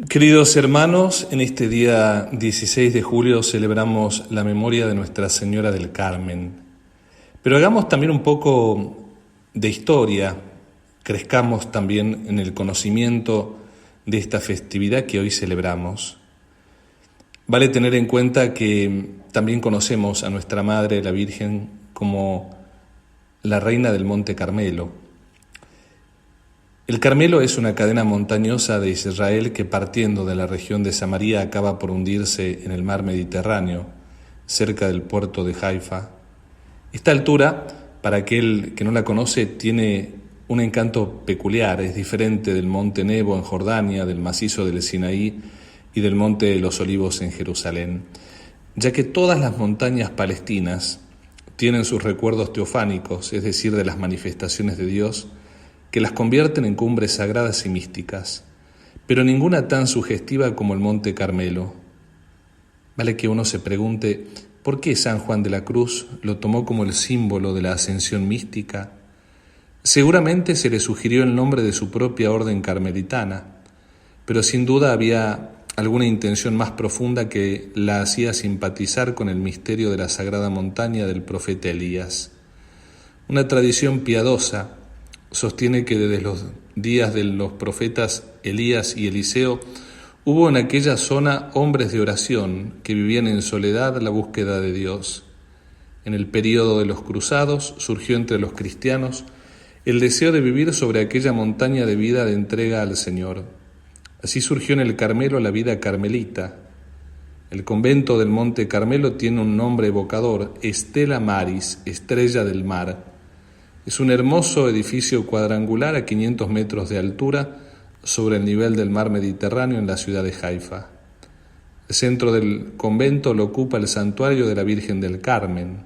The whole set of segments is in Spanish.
Queridos hermanos, en este día 16 de julio celebramos la memoria de Nuestra Señora del Carmen. Pero hagamos también un poco de historia, crezcamos también en el conocimiento de esta festividad que hoy celebramos. Vale tener en cuenta que también conocemos a nuestra Madre, la Virgen, como la Reina del Monte Carmelo. El Carmelo es una cadena montañosa de Israel que, partiendo de la región de Samaria, acaba por hundirse en el mar Mediterráneo, cerca del puerto de Haifa. Esta altura, para aquel que no la conoce, tiene un encanto peculiar, es diferente del monte Nebo en Jordania, del macizo del Sinaí y del monte de los Olivos en Jerusalén, ya que todas las montañas palestinas tienen sus recuerdos teofánicos, es decir, de las manifestaciones de Dios, que las convierten en cumbres sagradas y místicas, pero ninguna tan sugestiva como el Monte Carmelo. Vale que uno se pregunte, ¿por qué San Juan de la Cruz lo tomó como el símbolo de la ascensión mística? Seguramente se le sugirió el nombre de su propia orden carmelitana, pero sin duda había alguna intención más profunda que la hacía simpatizar con el misterio de la sagrada montaña del profeta Elías. Una tradición piadosa sostiene que desde los días de los profetas Elías y Eliseo hubo en aquella zona hombres de oración que vivían en soledad la búsqueda de Dios. En el período de los cruzados surgió entre los cristianos el deseo de vivir sobre aquella montaña de vida de entrega al Señor. Así surgió en el Carmelo la vida carmelita. El convento del Monte Carmelo tiene un nombre evocador, Stella Maris, estrella del mar. Es un hermoso edificio cuadrangular a 500 metros de altura sobre el nivel del mar Mediterráneo en la ciudad de Haifa. El centro del convento lo ocupa el santuario de la Virgen del Carmen.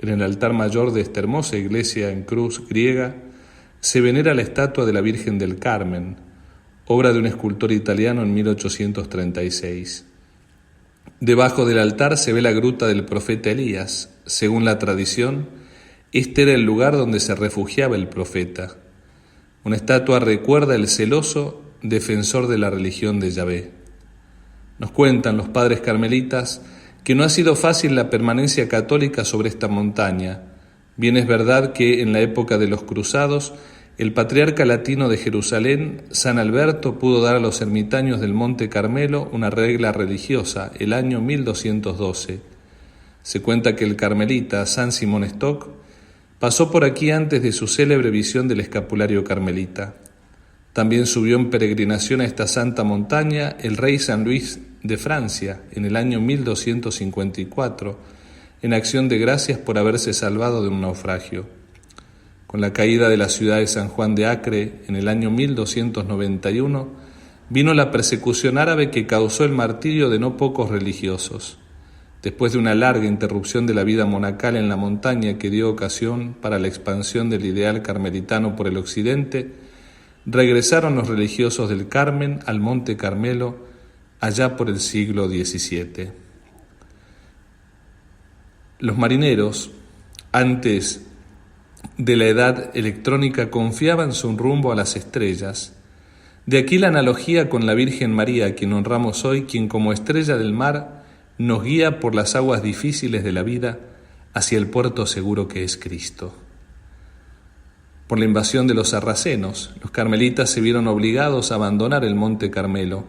En el altar mayor de esta hermosa iglesia en cruz griega se venera la estatua de la Virgen del Carmen, obra de un escultor italiano en 1836. Debajo del altar se ve la gruta del profeta Elías. Según la tradición, este era el lugar donde se refugiaba el profeta. Una estatua recuerda el celoso defensor de la religión de Yahvé. Nos cuentan los padres carmelitas que no ha sido fácil la permanencia católica sobre esta montaña. Bien es verdad que en la época de los cruzados, el patriarca latino de Jerusalén, San Alberto, pudo dar a los ermitaños del Monte Carmelo una regla religiosa, el año 1212. Se cuenta que el carmelita San Simón Stock pasó por aquí antes de su célebre visión del escapulario carmelita. También subió en peregrinación a esta santa montaña el rey San Luis de Francia en el año 1254, en acción de gracias por haberse salvado de un naufragio. Con la caída de la ciudad de San Juan de Acre en el año 1291, vino la persecución árabe que causó el martirio de no pocos religiosos. Después de una larga interrupción de la vida monacal en la montaña que dio ocasión para la expansión del ideal carmelitano por el occidente, regresaron los religiosos del Carmen al Monte Carmelo allá por el siglo XVII. Los marineros, antes de la edad electrónica, confiaban su rumbo a las estrellas. De aquí la analogía con la Virgen María, a quien honramos hoy, quien como estrella del mar nos guía por las aguas difíciles de la vida hacia el puerto seguro que es Cristo. Por la invasión de los sarracenos, los carmelitas se vieron obligados a abandonar el Monte Carmelo.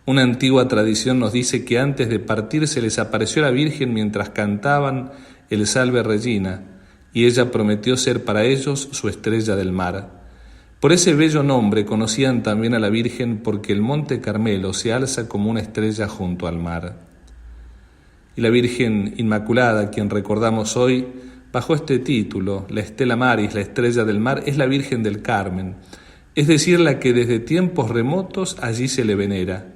Una antigua tradición nos dice que antes de partir se les apareció la Virgen mientras cantaban el Salve Regina, y ella prometió ser para ellos su estrella del mar. Por ese bello nombre conocían también a la Virgen, porque el Monte Carmelo se alza como una estrella junto al mar. Y la Virgen Inmaculada, quien recordamos hoy, bajo este título, la Stella Maris, la estrella del mar, es la Virgen del Carmen, es decir, la que desde tiempos remotos allí se le venera.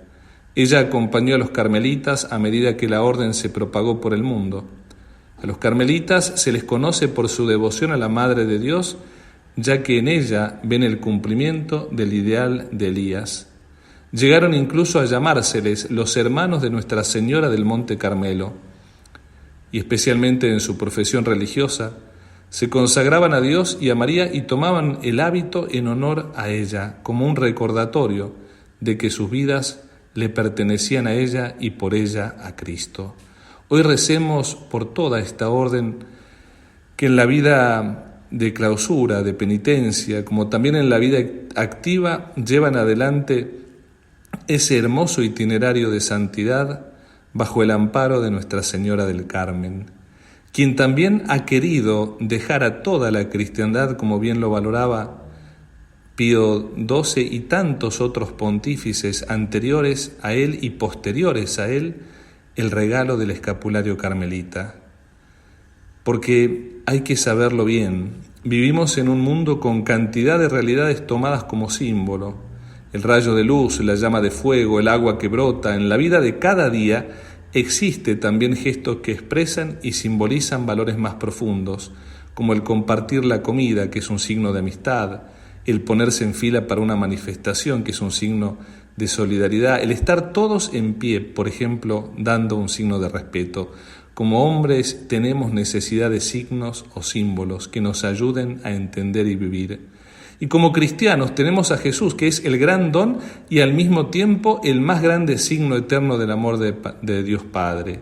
Ella acompañó a los carmelitas a medida que la orden se propagó por el mundo. A los carmelitas se les conoce por su devoción a la Madre de Dios, ya que en ella ven el cumplimiento del ideal de Elías. Llegaron incluso a llamárseles los hermanos de Nuestra Señora del Monte Carmelo, y especialmente en su profesión religiosa, se consagraban a Dios y a María y tomaban el hábito en honor a ella, como un recordatorio de que sus vidas le pertenecían a ella y por ella a Cristo. Hoy recemos por toda esta orden que en la vida de clausura, de penitencia, como también en la vida activa, llevan adelante ese hermoso itinerario de santidad bajo el amparo de Nuestra Señora del Carmen, quien también ha querido dejar a toda la cristiandad, como bien lo valoraba Pío XII y tantos otros pontífices anteriores a él y posteriores a él, el regalo del escapulario carmelita. Porque hay que saberlo bien, vivimos en un mundo con cantidad de realidades tomadas como símbolo. El rayo de luz, la llama de fuego, el agua que brota, en la vida de cada día existe también gestos que expresan y simbolizan valores más profundos, como el compartir la comida, que es un signo de amistad, el ponerse en fila para una manifestación, que es un signo de solidaridad, el estar todos en pie, por ejemplo, dando un signo de respeto. Como hombres tenemos necesidad de signos o símbolos que nos ayuden a entender y vivir. Y como cristianos tenemos a Jesús, que es el gran don y al mismo tiempo el más grande signo eterno del amor de Dios Padre.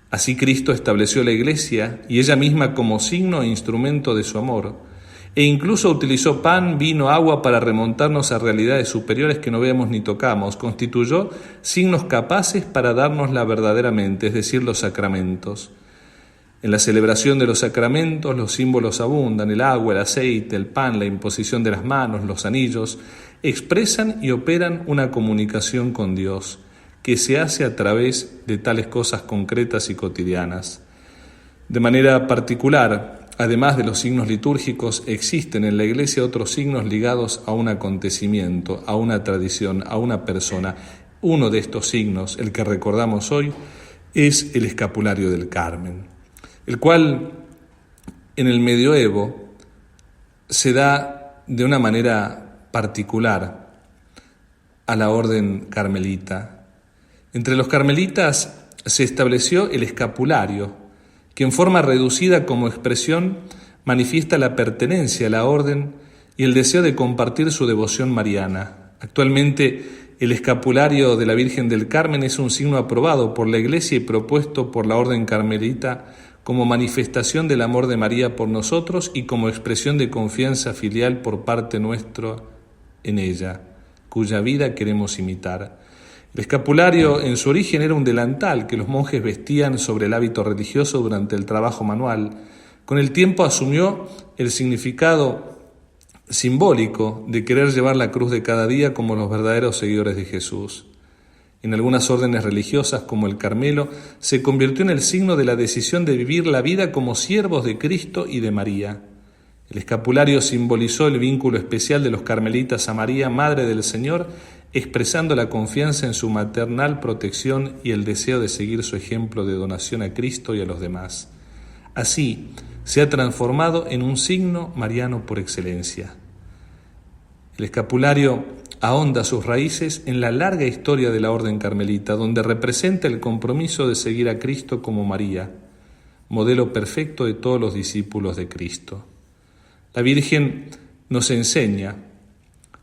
Así Cristo estableció la Iglesia y ella misma como signo e instrumento de su amor. E incluso utilizó pan, vino, agua para remontarnos a realidades superiores que no vemos ni tocamos. Constituyó signos capaces para dárnosla verdaderamente, es decir, los sacramentos. En la celebración de los sacramentos los símbolos abundan: el agua, el aceite, el pan, la imposición de las manos, los anillos, expresan y operan una comunicación con Dios que se hace a través de tales cosas concretas y cotidianas. De manera particular, además de los signos litúrgicos, existen en la Iglesia otros signos ligados a un acontecimiento, a una tradición, a una persona. Uno de estos signos, el que recordamos hoy, es el escapulario del Carmen, el cual en el medioevo se da de una manera particular a la orden carmelita. Entre los carmelitas se estableció el escapulario, que en forma reducida como expresión manifiesta la pertenencia a la orden y el deseo de compartir su devoción mariana. Actualmente el escapulario de la Virgen del Carmen es un signo aprobado por la Iglesia y propuesto por la orden carmelita como manifestación del amor de María por nosotros y como expresión de confianza filial por parte nuestra en ella, cuya vida queremos imitar. El escapulario en su origen era un delantal que los monjes vestían sobre el hábito religioso durante el trabajo manual. Con el tiempo asumió el significado simbólico de querer llevar la cruz de cada día como los verdaderos seguidores de Jesús. En algunas órdenes religiosas, como el Carmelo, se convirtió en el signo de la decisión de vivir la vida como siervos de Cristo y de María. El escapulario simbolizó el vínculo especial de los carmelitas a María, Madre del Señor, expresando la confianza en su maternal protección y el deseo de seguir su ejemplo de donación a Cristo y a los demás. Así, se ha transformado en un signo mariano por excelencia. El escapulario ahonda sus raíces en la larga historia de la orden carmelita, donde representa el compromiso de seguir a Cristo como María, modelo perfecto de todos los discípulos de Cristo. La Virgen nos enseña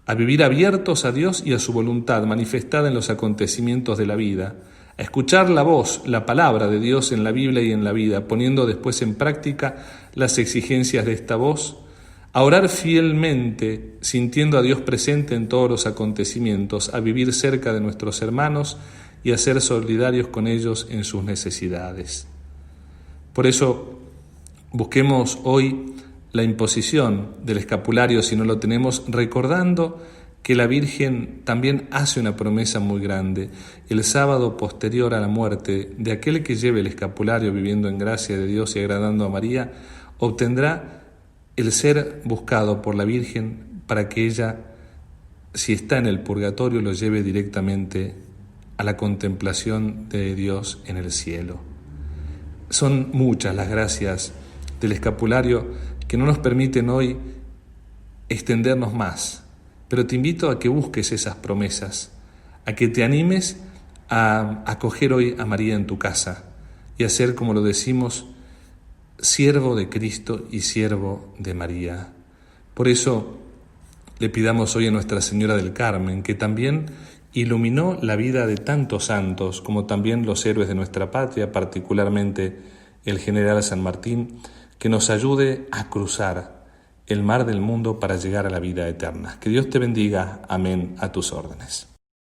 a vivir abiertos a Dios y a su voluntad manifestada en los acontecimientos de la vida, a escuchar la voz, la palabra de Dios en la Biblia y en la vida, poniendo después en práctica las exigencias de esta voz, a orar fielmente, sintiendo a Dios presente en todos los acontecimientos, a vivir cerca de nuestros hermanos y a ser solidarios con ellos en sus necesidades. Por eso, busquemos hoy la imposición del escapulario, si no lo tenemos, recordando que la Virgen también hace una promesa muy grande. El sábado posterior a la muerte de aquel que lleve el escapulario viviendo en gracia de Dios y agradando a María, obtendrá el ser buscado por la Virgen para que ella, si está en el purgatorio, lo lleve directamente a la contemplación de Dios en el cielo. Son muchas las gracias del escapulario que no nos permiten hoy extendernos más, pero te invito a que busques esas promesas, a que te animes a acoger hoy a María en tu casa y a ser, como lo decimos, siervo de Cristo y siervo de María. Por eso le pidamos hoy a Nuestra Señora del Carmen que también iluminó la vida de tantos santos, como también los héroes de nuestra patria, particularmente el general San Martín, que nos ayude a cruzar el mar del mundo para llegar a la vida eterna. Que Dios te bendiga. Amén. A tus órdenes.